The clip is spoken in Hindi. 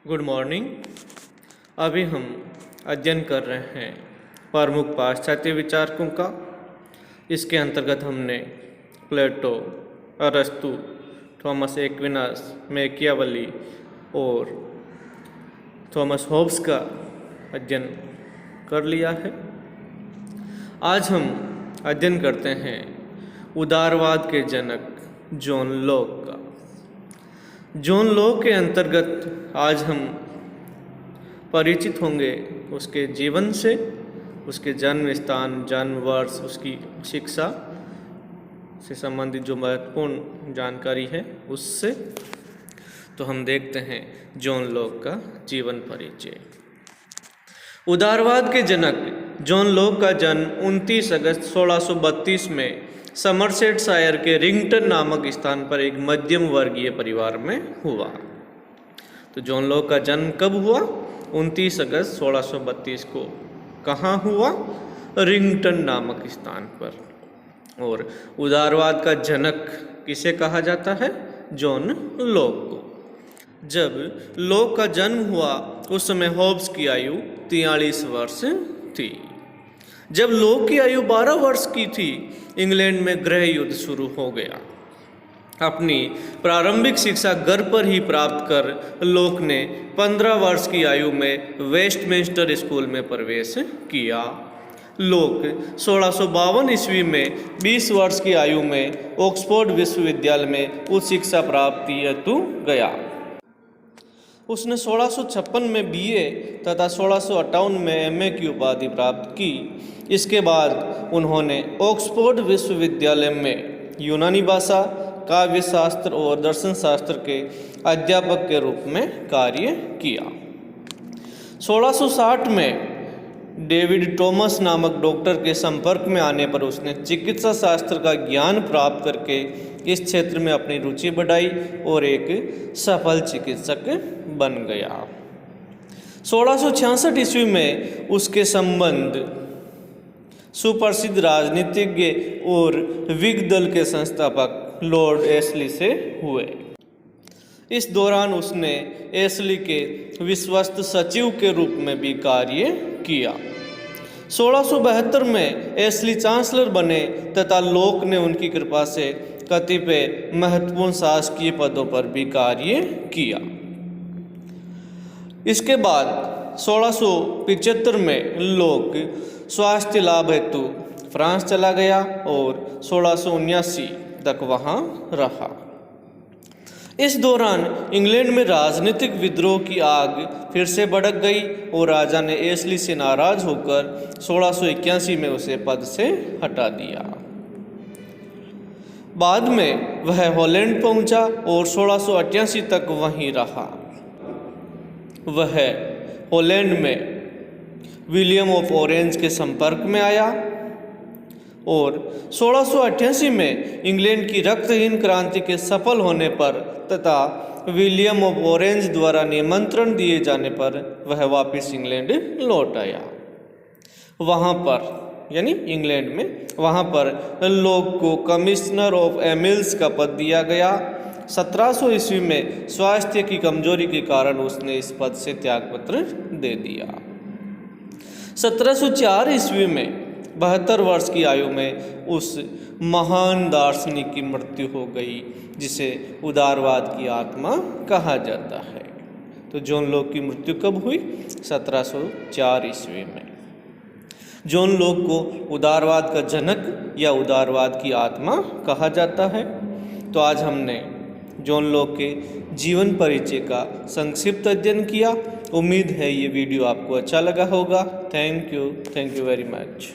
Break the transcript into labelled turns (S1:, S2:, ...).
S1: Good morning. अभी हम अध्ययन कर रहे हैं प्रमुख पाश्चात्य विचारकों का। इसके अंतर्गत हमने प्लेटो, अरस्तु, थॉमस एक्विनास, मैकियावेली और थॉमस होब्स का अध्ययन कर लिया है। आज हम अध्ययन करते हैं उदारवाद के जनक जॉन लॉक का। जॉन लॉक के अंतर्गत आज हम परिचित होंगे उसके जीवन से, उसके जन्म स्थान, जन्म वर्ष, उसकी शिक्षा से संबंधित जो महत्वपूर्ण जानकारी है उससे। तो हम देखते हैं जॉन लॉक का जीवन परिचय। उदारवाद के जनक जॉन लॉक का जन्म 29 अगस्त 1632 में समरसेटशायर के रिंगटन नामक स्थान पर एक मध्यम वर्गीय परिवार में हुआ। तो जॉन लॉक का जन्म कब हुआ? 29 अगस्त 1632 को। कहाँ हुआ? रिंगटन नामक स्थान पर। और उदारवाद का जनक किसे कहा जाता है? जॉन लॉक को। जब लॉक का जन्म हुआ उस समय होब्स की आयु 43 वर्ष थी। जब लॉक की आयु 12 वर्ष की थी, इंग्लैंड में गृह युद्ध शुरू हो गया। अपनी प्रारंभिक शिक्षा घर पर ही प्राप्त कर लॉक ने 15 वर्ष की आयु में वेस्टमिंस्टर स्कूल में प्रवेश किया। लॉक 1652 ईस्वी में 20 वर्ष की आयु में ऑक्सफोर्ड विश्वविद्यालय में उच्च शिक्षा प्राप्त हेतु गया। उसने 1656 में बीए तथा 1658 में एमए की उपाधि प्राप्त की। इसके बाद उन्होंने ऑक्सफोर्ड विश्वविद्यालय में यूनानी भाषा, काव्य शास्त्र और दर्शन शास्त्र के अध्यापक के रूप में कार्य किया। 1660 में डेविड टॉमस नामक डॉक्टर के संपर्क में आने पर उसने चिकित्सा शास्त्र का ज्ञान प्राप्त करके इस क्षेत्र में अपनी रुचि बढ़ाई और एक सफल चिकित्सक बन गया। 1666 ईस्वी में उसके संबंध सुप्रसिद्ध राजनीतिज्ञ और विग दल के संस्थापक लॉर्ड एशली से हुए। इस दौरान उसने एशली के विश्वस्त सचिव के रूप में भी कार्य किया। 1672 में एशली चांसलर बने तथा लॉक ने उनकी कृपा से कतिपय महत्वपूर्ण शासकीय पदों पर भी कार्य किया। इसके बाद 1675 में लॉक स्वास्थ्य लाभ हेतु फ्रांस चला गया और 1679 तक वहाँ रहा। इस दौरान इंग्लैंड में राजनीतिक विद्रोह की आग फिर से भड़क गई और राजा ने एशली से नाराज होकर 1681 में उसे पद से हटा दिया। बाद में वह हॉलैंड पहुंचा और 1688 तक वहीं रहा। वह हॉलैंड में विलियम ऑफ ऑरेंज के संपर्क में आया और 1688 में इंग्लैंड की रक्तहीन क्रांति के सफल होने पर तथा विलियम ऑफ ऑरेंज द्वारा निमंत्रण दिए जाने पर वह वापस इंग्लैंड लौट आया। वहाँ पर यानी इंग्लैंड में वहाँ पर लॉक को कमिश्नर ऑफ एमिल्स का पद दिया गया। 1700 ईस्वी में स्वास्थ्य की कमजोरी के कारण उसने इस पद से त्यागपत्र दे दिया। 1704 ईस्वी में 72 वर्ष की आयु में उस महान दार्शनिक की मृत्यु हो गई जिसे उदारवाद की आत्मा कहा जाता है। तो जॉन लॉक की मृत्यु कब हुई? 1704 ईस्वी में। जॉन लॉक को उदारवाद का जनक या उदारवाद की आत्मा कहा जाता है। तो आज हमने जॉन लॉक के जीवन परिचय का संक्षिप्त अध्ययन किया। उम्मीद है ये वीडियो आपको अच्छा लगा होगा। Thank you very much.